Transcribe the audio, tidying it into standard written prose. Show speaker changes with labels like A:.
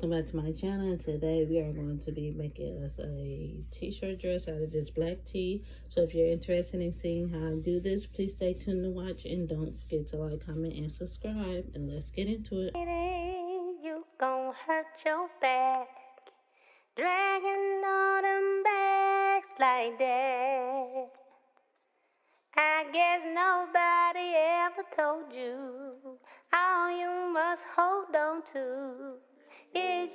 A: welcome back to my channel, and today we are going to be making us a t-shirt dress out of this black tee. So if you're interested in seeing how I do this, please stay tuned to watch, and don't forget to like, comment, and subscribe, and let's get into it.
B: You gon' hurt your back, dragging all them bags like that. I guess nobody ever told you all you must hold on to is